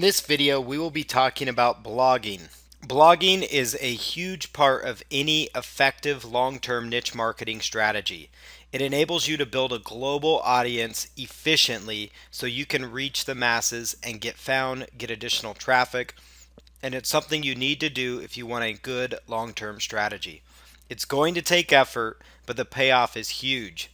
this video, we will be talking about blogging. Blogging is a huge part of any effective long-term niche marketing strategy. It enables you to build a global audience efficiently so you can reach the masses and get found, get additional traffic, and it's something you need to do if you want a good long-term strategy. It's going to take effort, but the payoff is huge.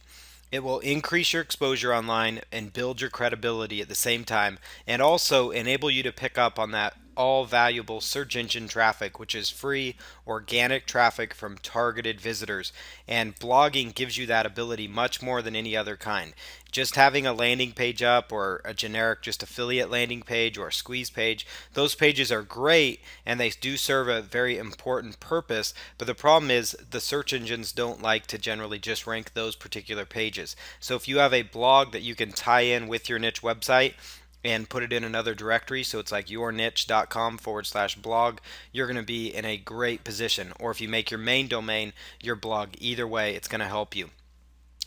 It will increase your exposure online and build your credibility at the same time, and also enable you to pick up on that all valuable search engine traffic, which is free organic traffic from targeted visitors. And blogging gives you that ability much more than any other kind. Just having a landing page up or a generic just affiliate landing page or a squeeze page, those pages are great and they do serve a very important purpose, but the problem is the search engines don't like to generally just rank those particular pages. So if you have a blog that you can tie in with your niche website and put it in another directory, so it's like yourniche.com/blog, you're going to be in a great position. Or if you make your main domain your blog, either way it's going to help you.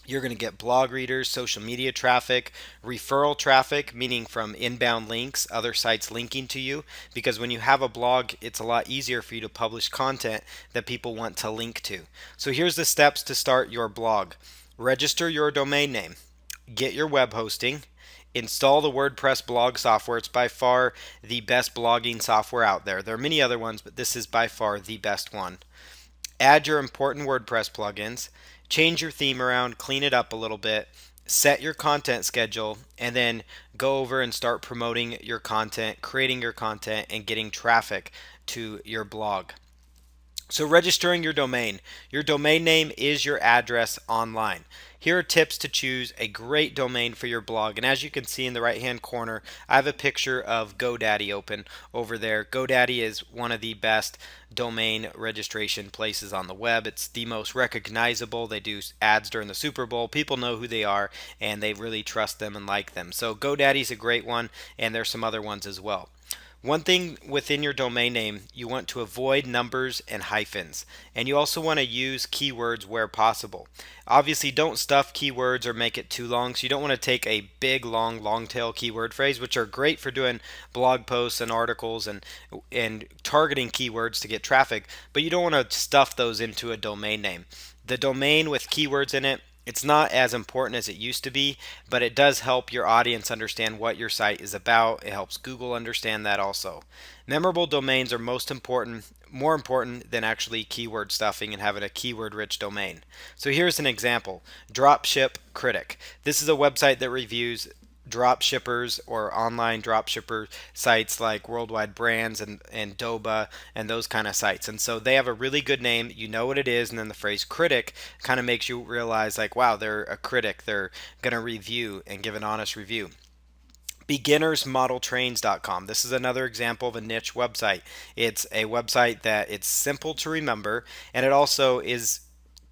You're going to get blog readers, social media traffic, referral traffic, meaning from inbound links, other sites linking to you, because when you have a blog, it's a lot easier for you to publish content that people want to link to. So here's the steps to start your blog. Register your domain name, get your web hosting, install the WordPress blog software. It's by far the best blogging software out there. There are many other ones, but this is by far the best one. Add your important WordPress plugins, change your theme around, clean it up a little bit, set your content schedule, and then go over and start promoting your content, creating your content, and getting traffic to your blog. So registering your domain. Your domain name is your address online. Here are tips to choose a great domain for your blog. And as you can see in the right hand corner, I have a picture of GoDaddy open over there. GoDaddy is one of the best domain registration places on the web. It's the most recognizable. They do ads during the Super Bowl. People know who they are and they really trust them and like them. So GoDaddy is a great one, and there's some other ones as well. One thing within your domain name, you want to avoid numbers and hyphens. And you also want to use keywords where possible. Obviously, don't stuff keywords or make it too long. So you don't want to take a big, long tail keyword phrase, which are great for doing blog posts and articles and targeting keywords to get traffic. But you don't want to stuff those into a domain name. The domain with keywords in it, it's not as important as it used to be, but it does help your audience understand what your site is about. It helps Google understand that also. Memorable domains are more important than actually keyword stuffing and having a keyword rich domain. So here's an example. Dropship Critic. This is a website that reviews drop shippers or online drop shipper sites like Worldwide Brands and Doba and those kind of sites. And so they have a really good name. You know what it is. And then the phrase critic kind of makes you realize like, wow, they're a critic. They're going to review and give an honest review. Beginnersmodeltrains.com. This is another example of a niche website. It's a website that it's simple to remember, and it also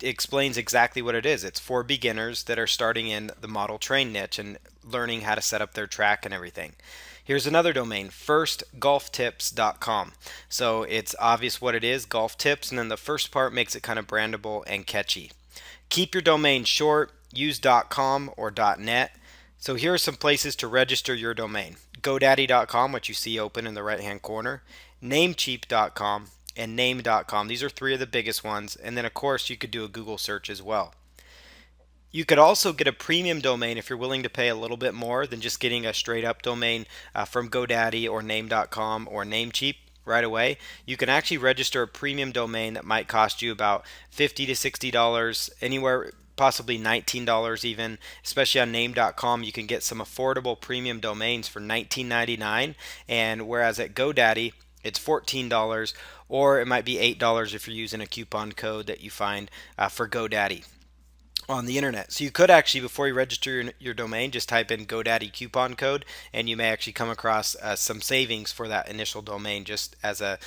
explains exactly what it is. It's for beginners that are starting in the model train niche and learning how to set up their track and everything. Here's another domain, firstgolftips.com. So it's obvious what it is, golf tips, and then the first part makes it kind of brandable and catchy. Keep your domain short, use .com or .net. So here are some places to register your domain. GoDaddy.com, which you see open in the right hand corner, Namecheap.com, and name.com. These are three of the biggest ones. And then of course you could do a Google search as well. You could also get a premium domain if you're willing to pay a little bit more than just getting a straight up domain from GoDaddy or name.com or Namecheap right away. You can actually register a premium domain that might cost you about $50 to $60, anywhere possibly $19 even. Especially on name.com, you can get some affordable premium domains for $19.99, and whereas at GoDaddy it's $14, or it might be $8 if you're using a coupon code that you find for GoDaddy on the internet. So you could actually, before you register your domain, just type in GoDaddy coupon code, and you may actually come across some savings for that initial domain, just as a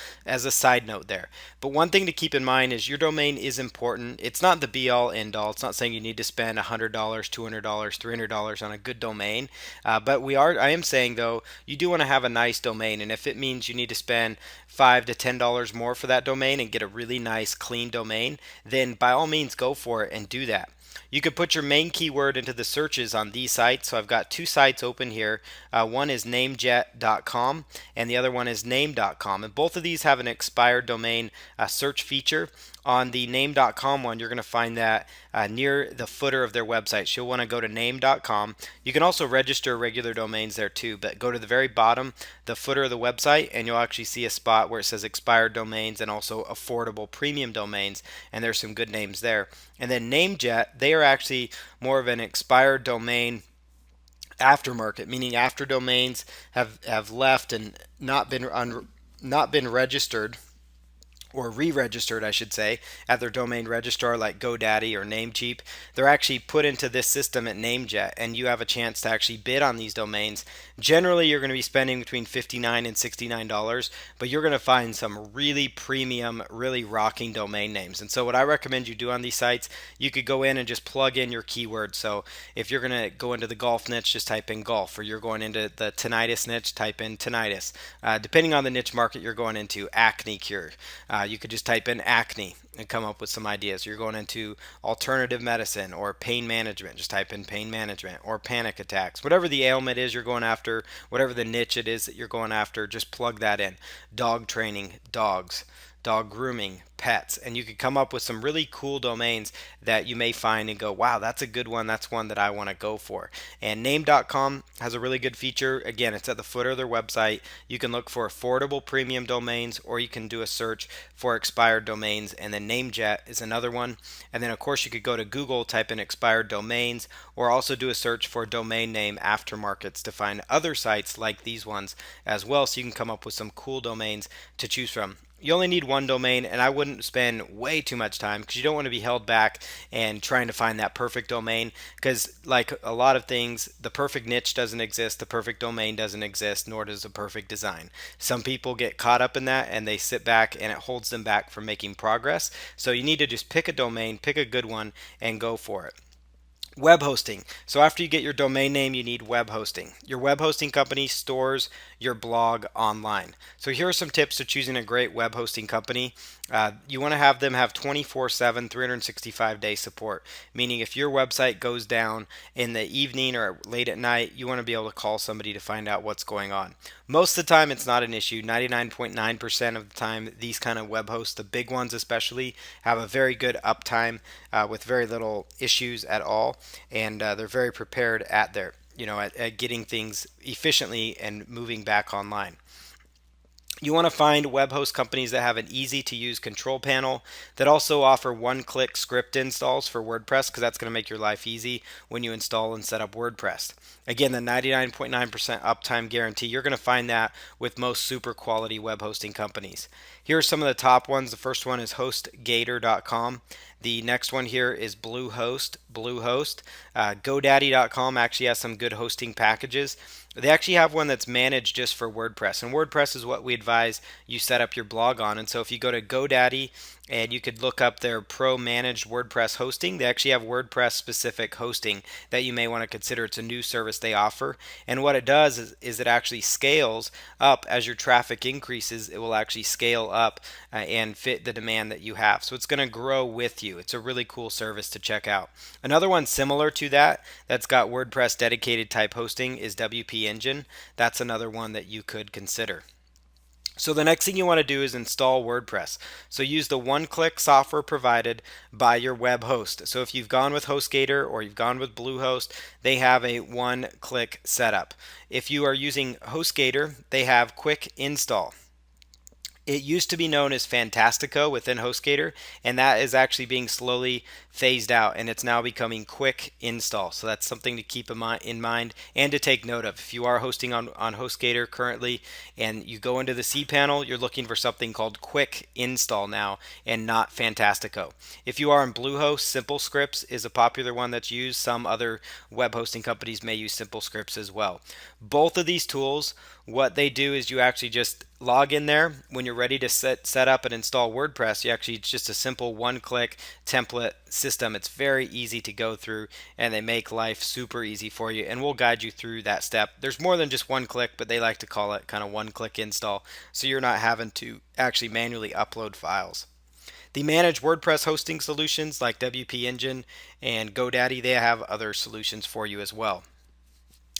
side note there. But one thing to keep in mind is your domain is important. It's not the be all end all. It's not saying you need to spend $100, $200, $300 on a good domain. But I am saying though, you do want to have a nice domain, and if it means you need to spend $5 to $10 more for that domain and get a really nice clean domain, then by all means go for it and do that. You could put your main keyword into the searches on these sites. So I've got two sites open here. One is namejet.com and the other one is name.com. And both of these have an expired domain search feature. On the name.com one, you're going to find that near the footer of their website. So you'll want to go to name.com. You can also register regular domains there too, but go to the very bottom, the footer of the website, and you'll actually see a spot where it says expired domains and also affordable premium domains, and there's some good names there. And then Namejet, they are actually more of an expired domain aftermarket, meaning after domains have left and not been registered or re-registered, I should say, at their domain registrar like GoDaddy or Namecheap. They're actually put into this system at Namejet, and you have a chance to actually bid on these domains. Generally, you're going to be spending between $59 and $69, but you're going to find some really premium, really rocking domain names. And so what I recommend you do on these sites, you could go in and just plug in your keywords. So if you're going to go into the golf niche, just type in golf, or you're going into the tinnitus niche, type in tinnitus. Depending on the niche market you're going into, acne cure. You could just type in acne and come up with some ideas. You're going into alternative medicine or pain management, just type in pain management, or panic attacks. Whatever the ailment is you're going after, whatever the niche it is that you're going after, just plug that in. Dog training, dogs, dog grooming, pets, and you could come up with some really cool domains that you may find and go, wow, that's a good one. That's one that I want to go for. And name.com has a really good feature. Again, it's at the footer of their website. You can look for affordable premium domains, or you can do a search for expired domains, and then Namejet is another one. And then of course you could go to Google, type in expired domains, or also do a search for domain name aftermarkets to find other sites like these ones as well, so you can come up with some cool domains to choose from. You only need one domain, and I wouldn't spend way too much time because you don't want to be held back and trying to find that perfect domain, because like a lot of things, the perfect niche doesn't exist, the perfect domain doesn't exist, nor does the perfect design. Some people get caught up in that and they sit back, and it holds them back from making progress. So you need to just pick a domain, pick a good one, and go for it. Web hosting. So after you get your domain name, you need web hosting. Your web hosting company stores your blog online. So here are some tips to choosing a great web hosting company. You want to have them have 24/7, 365-day support, meaning if your website goes down in the evening or late at night, you want to be able to call somebody to find out what's going on. Most of the time, it's not an issue. 99.9% of the time, these kind of web hosts, the big ones especially, have a very good uptime with very little issues at all, and they're very prepared at at getting things efficiently and moving back online. You want to find web host companies that have an easy to use control panel, that also offer one-click script installs for WordPress, because that's going to make your life easy when you install and set up WordPress. Again, the 99.9% uptime guarantee, you're going to find that with most super quality web hosting companies. Here are some of the top ones. The first one is HostGator.com. The next one here is Bluehost. GoDaddy.com actually has some good hosting packages. They actually have one that's managed just for WordPress, and WordPress is what we advise you set up your blog on. And so if you go to GoDaddy and you could look up their pro managed WordPress hosting, they actually have WordPress specific hosting that you may want to consider. It's a new service they offer, and what it does is it actually scales up as your traffic increases. It will actually scale up and fit the demand that you have, so it's going to grow with you. It's a really cool service to check out. Another one similar to that that's got WordPress dedicated type hosting is WP Engine. That's another one that you could consider. So the next thing you want to do is install WordPress. So use the one-click software provided by your web host. So if you've gone with HostGator or you've gone with Bluehost, they have a one-click setup. If you are using HostGator, they have quick install. It used to be known as Fantastico within HostGator, and that is actually being slowly phased out, and it's now becoming quick install. So that's something to keep in mind and to take note of. If you are hosting on HostGator currently and you go into the cPanel, you're looking for something called quick install now and not Fantastico. If you are on Bluehost, Simple Scripts is a popular one that's used. Some other web hosting companies may use Simple Scripts as well. Both of these tools, what they do is you actually just log in there. When you're ready to set up and install WordPress, it's just a simple one-click template system. It's very easy to go through, and they make life super easy for you, and we'll guide you through that step. There's more than just one click, but they like to call it kind of one-click install, so you're not having to actually manually upload files. The managed WordPress hosting solutions like WP Engine and GoDaddy, they have other solutions for you as well.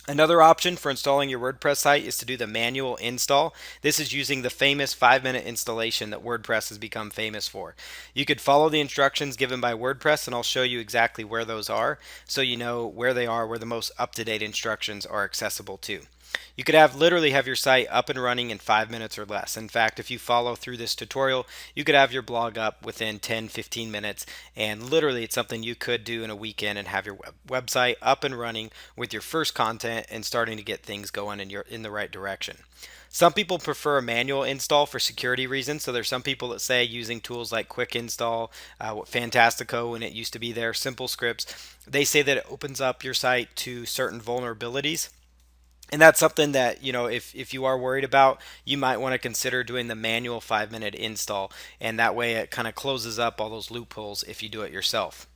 Another option for installing your WordPress site is to do the manual install. This is using the famous 5-minute installation that WordPress has become famous for. You could follow the instructions given by WordPress, and I'll show you exactly where those are so you know where they are, where the most up-to-date instructions are accessible to. You could literally have your site up and running in 5 minutes or less. In fact, if you follow through this tutorial, you could have your blog up within 10-15 minutes, and literally it's something you could do in a weekend and have your website up and running with your first content and starting to get things going in the right direction. Some people prefer a manual install for security reasons. So there's some people that say using tools like Quick Install, Fantastico when it used to be there, Simple Scripts, they say that it opens up your site to certain vulnerabilities. And that's something that, if you are worried about, you might want to consider doing the manual 5-minute install. And that way it kind of closes up all those loopholes if you do it yourself.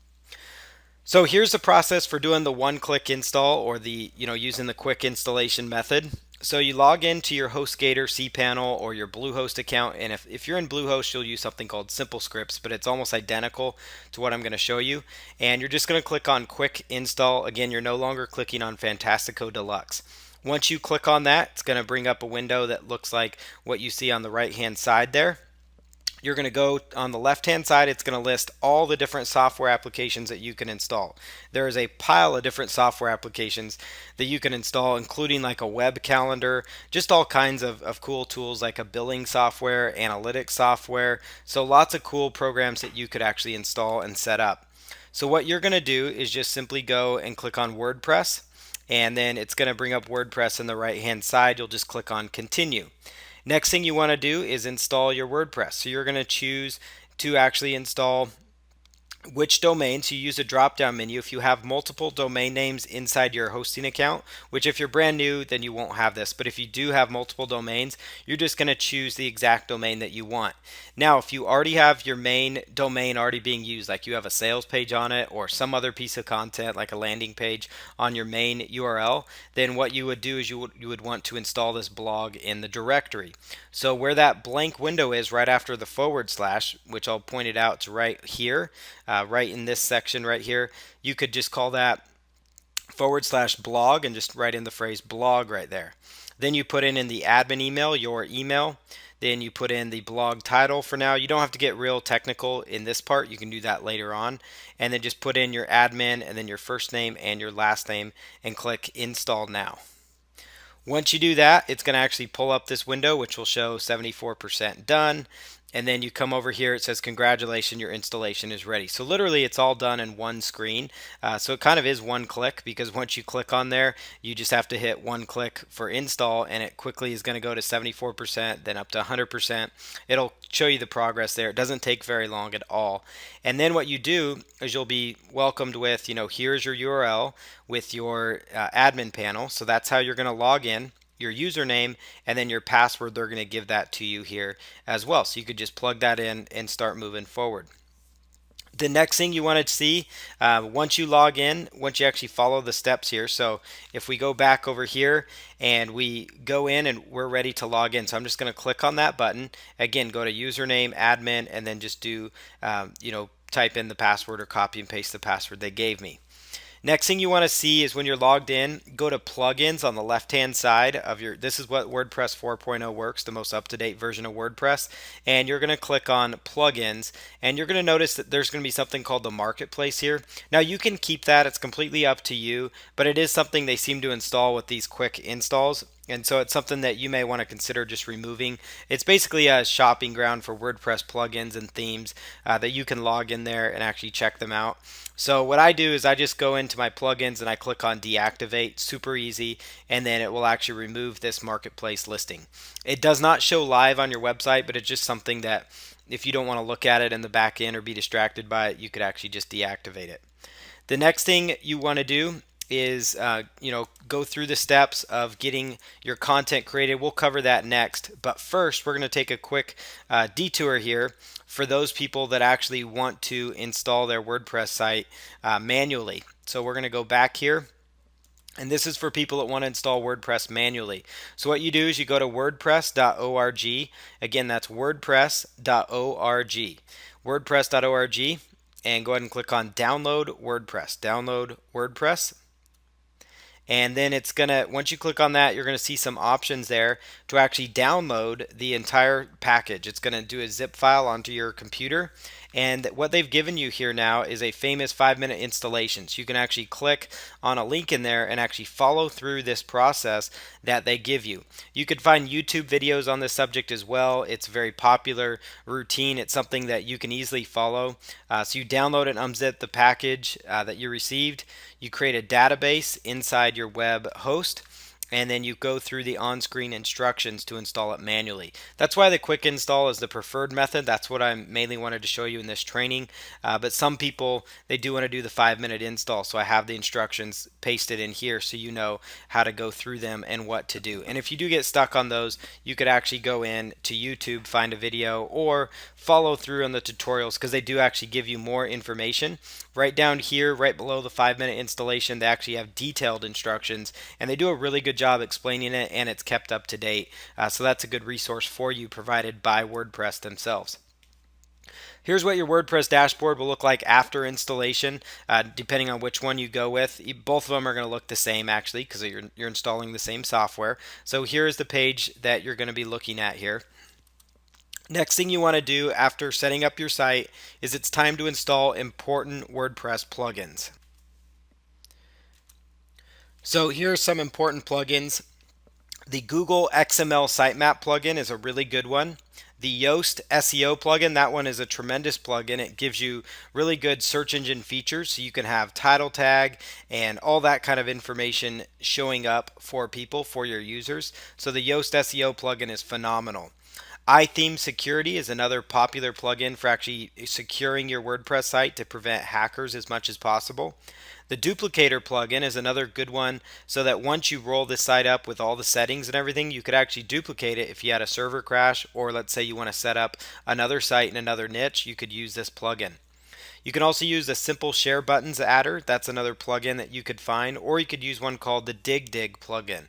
So here's the process for doing the one-click install, or using the quick installation method. So you log into your HostGator, cPanel, or your Bluehost account, and if you're in Bluehost, you'll use something called Simple Scripts, but it's almost identical to what I'm going to show you. And you're just going to click on Quick Install. Again, you're no longer clicking on Fantastico Deluxe. Once you click on that, it's going to bring up a window that looks like what you see on the right-hand side there. You're going to go on the left hand side, it's going to list all the different software applications that you can install. There is a pile of different software applications that you can install, including like a web calendar, just all kinds of cool tools like a billing software, analytics software. So lots of cool programs that you could actually install and set up. So what you're going to do is just simply go and click on WordPress, and then it's going to bring up WordPress on the right hand side. You'll just click on continue. Next thing you want to do is install your WordPress. So you're going to choose to actually install which domain. So you use a drop down menu. If you have multiple domain names inside your hosting account, which if you're brand new then you won't have this, but if you do have multiple domains, you're just going to choose the exact domain that you want. Now if you already have your main domain already being used, like you have a sales page on it or some other piece of content like a landing page on your main URL, then what you would do is you would want to install this blog in the directory. So where that blank window is right after the /, which I'll point it out to right here, right in this section right here, you could just call that /blog and just write in the phrase blog right there. Then you put in the admin email, your email. Then you put in the blog title for now. You don't have to get real technical in this part. You can do that later on. And then just put in your admin and then your first name and your last name and click install now. Once you do that, it's going to actually pull up this window, which will show 74% done. And then you come over here, it says congratulations, your installation is ready. So literally it's all done in one screen. So it kind of is one click, because once you click on there, you just have to hit one click for install, and it quickly is going to go to 74%, then up to 100%. It'll show you the progress there. It doesn't take very long at all. And then what you do is you'll be welcomed with, here's your URL with your admin panel. So that's how you're going to log in, your username, and then your password. They're going to give that to you here as well. So you could just plug that in and start moving forward. The next thing you want to see, once you log in, once you actually follow the steps here. So if we go back over here and we go in and we're ready to log in. So I'm just going to click on that button. Again, go to username, admin, and then just do, type in the password or copy and paste the password they gave me. Next thing you want to see is when you're logged in, go to plugins on the left hand side of your, this is what WordPress 4.0 works, the most up-to-date version of WordPress, and you're going to click on plugins, and you're going to notice that there's going to be something called the marketplace here. Now you can keep that, it's completely up to you, but it is something they seem to install with these quick installs. And so it's something that you may want to consider just removing. It's basically a shopping ground for WordPress plugins and themes that you can log in there and actually check them out. So what I do is I just go into my plugins and I click on deactivate, super easy, and then it will actually remove this marketplace listing. It does not show live on your website, but it's just something that if you don't want to look at it in the back end or be distracted by it, you could actually just deactivate it. The next thing you want to do is go through the steps of getting your content created. We'll cover that next, but first we're going to take a quick detour here for those people that actually want to install their WordPress site manually. So we're going to go back here, and this is for people that want to install WordPress manually. So what you do is you go to wordpress.org. Again, that's wordpress.org. wordpress.org, and go ahead and click on download WordPress. Download WordPress. And then it's gonna, once you click on that, you're gonna see some options there to actually download the entire package. It's gonna do a zip file onto your computer. And what they've given you here now is a famous 5-minute installation. So you can actually click on a link in there and actually follow through this process that they give you. You could find YouTube videos on this subject as well. It's a very popular routine. It's something that you can easily follow. So you download and unzip the package that you received. You create a database inside your web host, and then you go through the on-screen instructions to install it manually. That's why the quick install is the preferred method. That's what I mainly wanted to show you in this training. But some people, they do want to do the 5-minute install, so I have the instructions pasted in here so you know how to go through them and what to do. And if you do get stuck on those, you could actually go in to YouTube, find a video, or follow through on the tutorials, because they do actually give you more information. Right down here, right below the 5-minute installation, they actually have detailed instructions, and they do a really good job explaining it, and it's kept up to date. So that's a good resource for you, provided by WordPress themselves. Here's what your WordPress dashboard will look like after installation, depending on which one you go with. Both of them are going to look the same, actually, because you're installing the same software. So here's the page that you're going to be looking at here. Next thing you want to do after setting up your site is it's time to install important WordPress plugins. So here are some important plugins. The Google XML Sitemap plugin is a really good one. The Yoast SEO plugin, that one is a tremendous plugin. It gives you really good search engine features, so you can have title tag and all that kind of information showing up for people, for your users. So the Yoast SEO plugin is phenomenal. iTheme Security is another popular plugin for actually securing your WordPress site to prevent hackers as much as possible. The Duplicator plugin is another good one, so that once you roll this site up with all the settings and everything, you could actually duplicate it if you had a server crash, or let's say you want to set up another site in another niche, you could use this plugin. You can also use the Simple Share Buttons adder. That's another plugin that you could find, or you could use one called the DigDig plugin.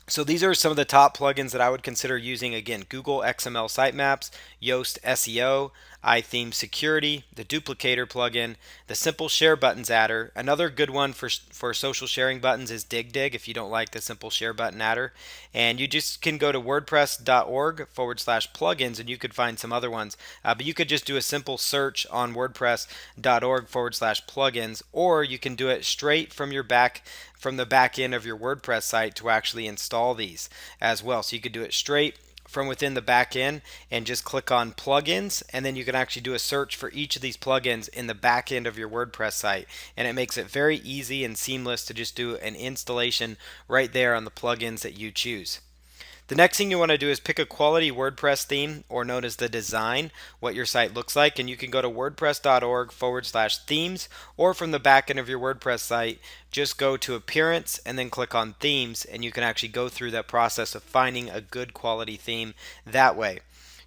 So these are some of the top plugins that I would consider using. Again, Google XML Sitemaps, Yoast SEO, iTheme Security, the Duplicator plugin, the Simple Share Buttons adder. Another good one for social sharing buttons is DigDig if you don't like the Simple Share Button adder. And you just can go to wordpress.org/plugins and you could find some other ones. But you could just do a simple search on wordpress.org/plugins, or you can do it straight from the back end of your WordPress site to actually install these as well. So you could do it straight from within the back end and just click on plugins, and then you can actually do a search for each of these plugins in the back end of your WordPress site, and it makes it very easy and seamless to just do an installation right there on the plugins that you choose. The next thing you want to do is pick a quality WordPress theme, or known as the design, what your site looks like. And you can go to wordpress.org/themes, or from the back end of your WordPress site, just go to appearance and then click on themes, and you can actually go through that process of finding a good quality theme that way.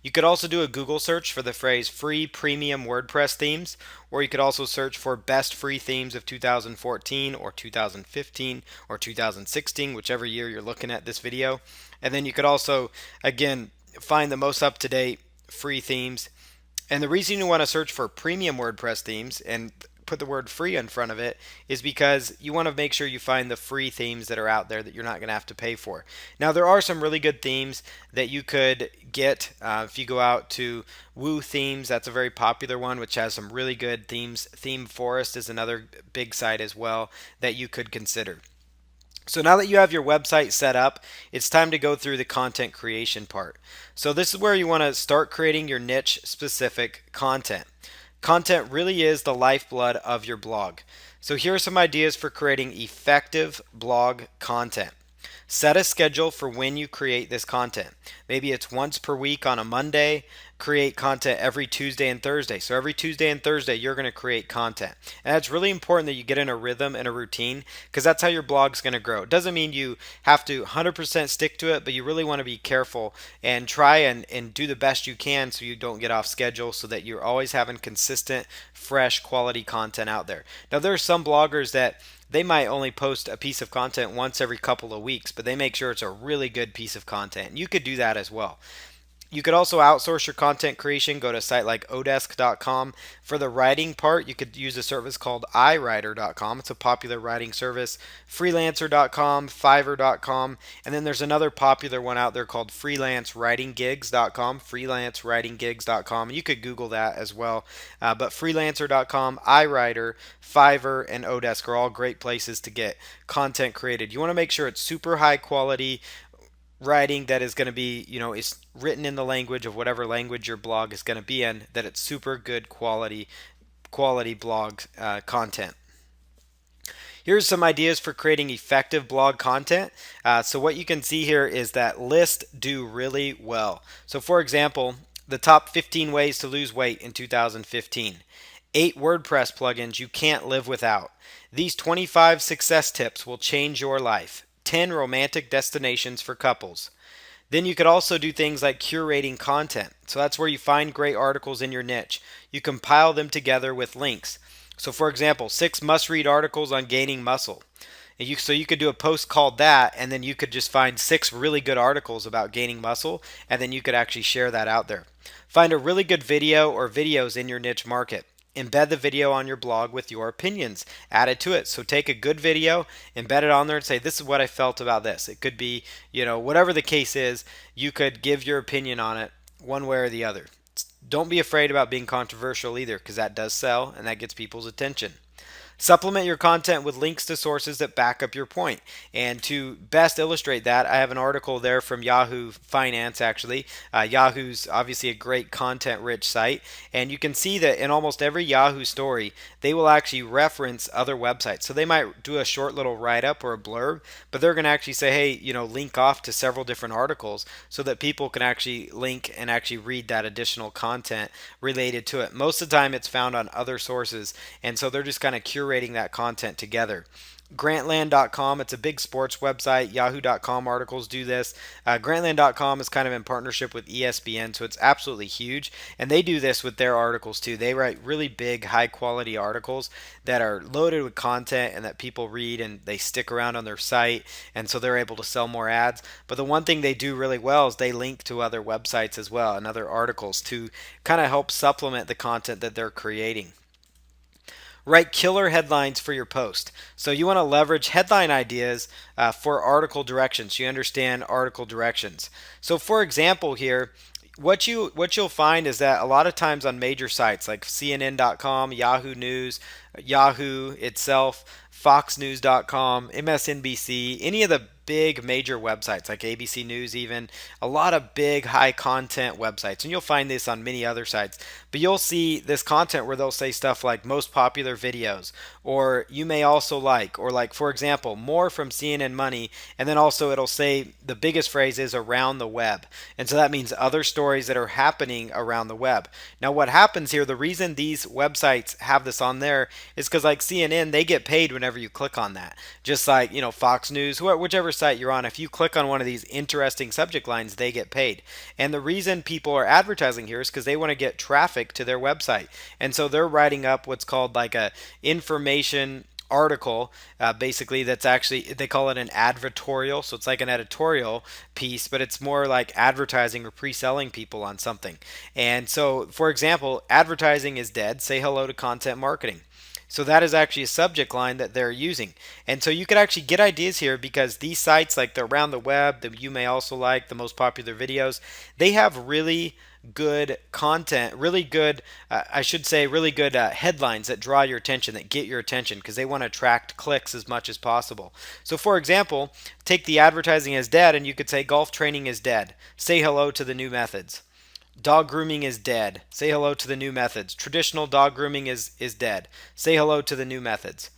You could also do a Google search for the phrase free premium WordPress themes, or you could also search for best free themes of 2014 or 2015 or 2016, whichever year you're looking at this video. And then you could also, again, find the most up-to-date free themes. And the reason you want to search for premium WordPress themes and put the word free in front of it is because you want to make sure you find the free themes that are out there that you're not going to have to pay for. Now, there are some really good themes that you could get if you go out to Woo Themes. That's a very popular one, which has some really good themes. Theme Forest is another big site as well that you could consider. So now that you have your website set up, it's time to go through the content creation part. So this is where you want to start creating your niche specific content. Content really is the lifeblood of your blog. So here are some ideas for creating effective blog content. Set a schedule for when you create this content. Maybe it's once per week on a Monday. Create content every Tuesday and Thursday. So every Tuesday and Thursday, you're going to create content. And it's really important that you get in a rhythm and a routine, because that's how your blog's going to grow. It doesn't mean you have to 100% stick to it, but you really want to be careful and try and do the best you can so you don't get off schedule, so that you're always having consistent, fresh, quality content out there. Now, there are some bloggers that they might only post a piece of content once every couple of weeks, but they make sure it's a really good piece of content. You could do that as well. You could also outsource your content creation. Go to a site like odesk.com. For the writing part, you could use a service called iWriter.com. It's a popular writing service. Freelancer.com, Fiverr.com, and then there's another popular one out there called freelancewritinggigs.com. Freelancewritinggigs.com. You could Google that as well. But freelancer.com, iWriter, Fiverr, and Odesk are all great places to get content created. You want to make sure it's super high quality writing that is going to be, is written in the language of whatever language your blog is going to be in, that it's super good quality blog content. Here's some ideas for creating effective blog content. So what you can see here is that lists do really well. So for example, the top 15 ways to lose weight in 2015. 8 WordPress plugins you can't live without. These 25 success tips will change your life. 10 romantic destinations for couples. Then you could also do things like curating content. So that's where you find great articles in your niche. You compile them together with links. So for example, 6 must-read articles on gaining muscle. So you could do a post called that, and then you could just find 6 really good articles about gaining muscle, and then you could actually share that out there. Find a really good video or videos in your niche market. Embed the video on your blog with your opinions. Add it to it. So take a good video, embed it on there, and say, this is what I felt about this. It could be, whatever the case is, you could give your opinion on it one way or the other. Don't be afraid about being controversial either, because that does sell and that gets people's attention. Supplement your content with links to sources that back up your point. And to best illustrate that, I have an article there from Yahoo Finance, actually. Yahoo's obviously a great content rich site. And you can see that in almost every Yahoo story, they will actually reference other websites. So they might do a short little write up or a blurb, but they're going to actually say, hey, link off to several different articles so that people can actually link and actually read that additional content related to it. Most of the time, it's found on other sources. And so they're just kind of curating that content together. Grantland.com, it's a big sports website. Yahoo.com articles do this. Grantland.com is kind of in partnership with ESPN, so it's absolutely huge. And they do this with their articles too. They write really big, high quality articles that are loaded with content and that people read and they stick around on their site. And so they're able to sell more ads. But the one thing they do really well is they link to other websites as well and other articles to kind of help supplement the content that they're creating. Write killer headlines for your post. So you want to leverage headline ideas for article directions. You understand article directions. So for example here, what you'll find is that a lot of times on major sites like CNN.com, Yahoo News, Yahoo itself, FoxNews.com, MSNBC, any of the big major websites like ABC News, even a lot of big high content websites, and you'll find this on many other sites, but you'll see this content where they'll say stuff like most popular videos, or you may also like, or like for example more from CNN Money, and then also it'll say the biggest phrase is around the web, and so that means other stories that are happening around the web. Now what happens here, the reason these websites have this on there is because like CNN, they get paid whenever you click on that, just like Fox News, whichever site you're on, if you click on one of these interesting subject lines, they get paid. And the reason people are advertising here is because they want to get traffic to their website, and so they're writing up what's called like a information article, basically, that's actually, they call it an advertorial, so it's like an editorial piece, but it's more like advertising or pre-selling people on something. And so for example, advertising is dead, say hello to content marketing. So that is actually a subject line that they're using. And so you could actually get ideas here because these sites, like the Around the Web, that you may also like, the most popular videos, they have really good content, really good, really good headlines that draw your attention, that get your attention, because they want to attract clicks as much as possible. So for example, take the advertising is dead, and you could say golf training is dead. Say hello to the new methods. Dog grooming is dead. Say hello to the new methods. Traditional dog grooming is dead. Say hello to the new methods.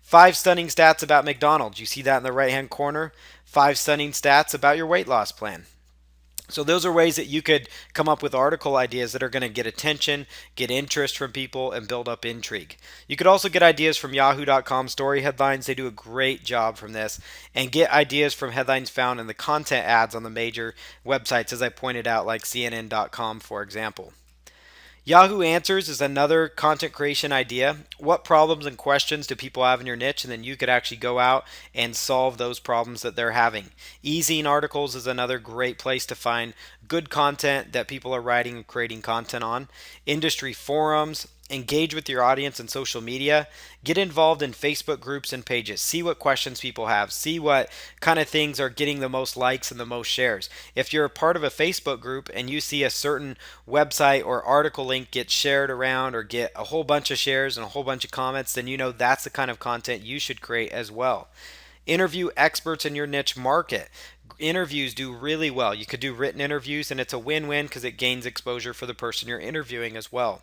5 stunning stats about McDonald's. You see that in the right hand corner? 5 stunning stats about your weight loss plan. So those are ways that you could come up with article ideas that are going to get attention, get interest from people, and build up intrigue. You could also get ideas from yahoo.com story headlines. They do a great job from this. And get ideas from headlines found in the content ads on the major websites, as I pointed out, like CNN.com, for example. Yahoo Answers is another content creation idea. What problems and questions do people have in your niche? And then you could actually go out and solve those problems that they're having. Ezine articles is another great place to find good content that people are writing and creating content on. Industry forums, engage with your audience in social media, get involved in Facebook groups and pages, see what questions people have, see what kind of things are getting the most likes and the most shares. If you're a part of a Facebook group and you see a certain website or article link get shared around or get a whole bunch of shares and a whole bunch of comments, then you know that's the kind of content you should create as well. Interview experts in your niche market. Interviews do really well. You could do written interviews and it's a win-win because it gains exposure for the person you're interviewing as well.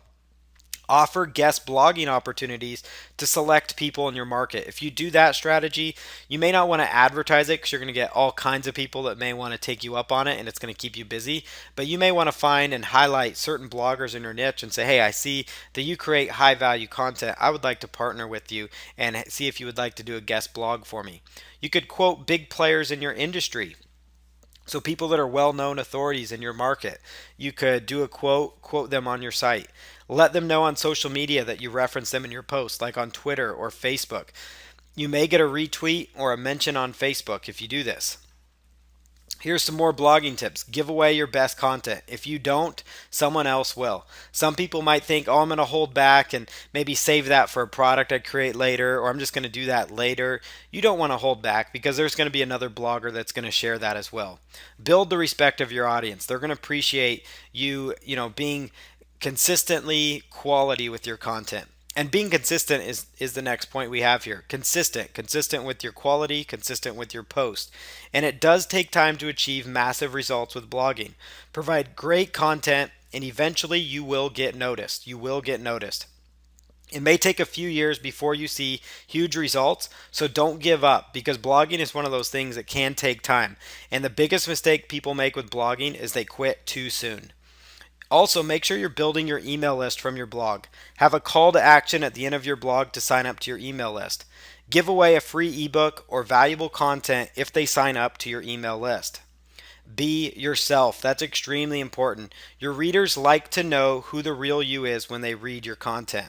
Offer guest blogging opportunities to select people in your market. If you do that strategy, you may not want to advertise it because you're going to get all kinds of people that may want to take you up on it and it's going to keep you busy. But you may want to find and highlight certain bloggers in your niche and say, hey, I see that you create high value content. I would like to partner with you and see if you would like to do a guest blog for me. You could quote big players in your industry. So people that are well-known authorities in your market, you could do a quote them on your site. Let them know on social media that you reference them in your post, like on Twitter or Facebook. You may get a retweet or a mention on Facebook if you do this. Here's some more blogging tips. Give away your best content. If you don't, someone else will. Some people might think, oh, I'm going to hold back and maybe save that for a product I create later, or I'm just going to do that later. You don't want to hold back because there's going to be another blogger that's going to share that as well. Build the respect of your audience. They're going to appreciate you, being consistently quality with your content. And being consistent is the next point we have here. Consistent with your quality, consistent with your post. And it does take time to achieve massive results with blogging. Provide great content and eventually you will get noticed. You will get noticed. It may take a few years before you see huge results, so don't give up because blogging is one of those things that can take time. And the biggest mistake people make with blogging is they quit too soon. Also, make sure you're building your email list from your blog. Have a call to action at the end of your blog to sign up to your email list. Give away a free ebook or valuable content if they sign up to your email list. Be yourself. That's extremely important. Your readers like to know who the real you is when they read your content.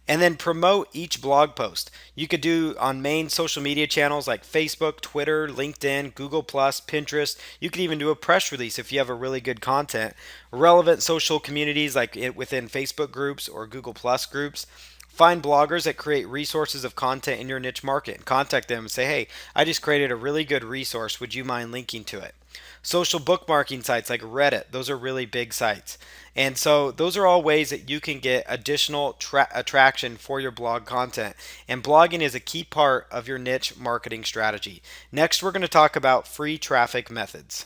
And then promote each blog post. You could do on main social media channels like Facebook, Twitter, LinkedIn, Google+, Pinterest. You could even do a press release if you have a really good content. Relevant social communities like within Facebook groups or Google+ groups. Find bloggers that create resources of content in your niche market and contact them and say, hey, I just created a really good resource. Would you mind linking to it? Social bookmarking sites like Reddit, those are really big sites. And so those are all ways that you can get additional attraction for your blog content. And blogging is a key part of your niche marketing strategy. Next, we're going to talk about free traffic methods.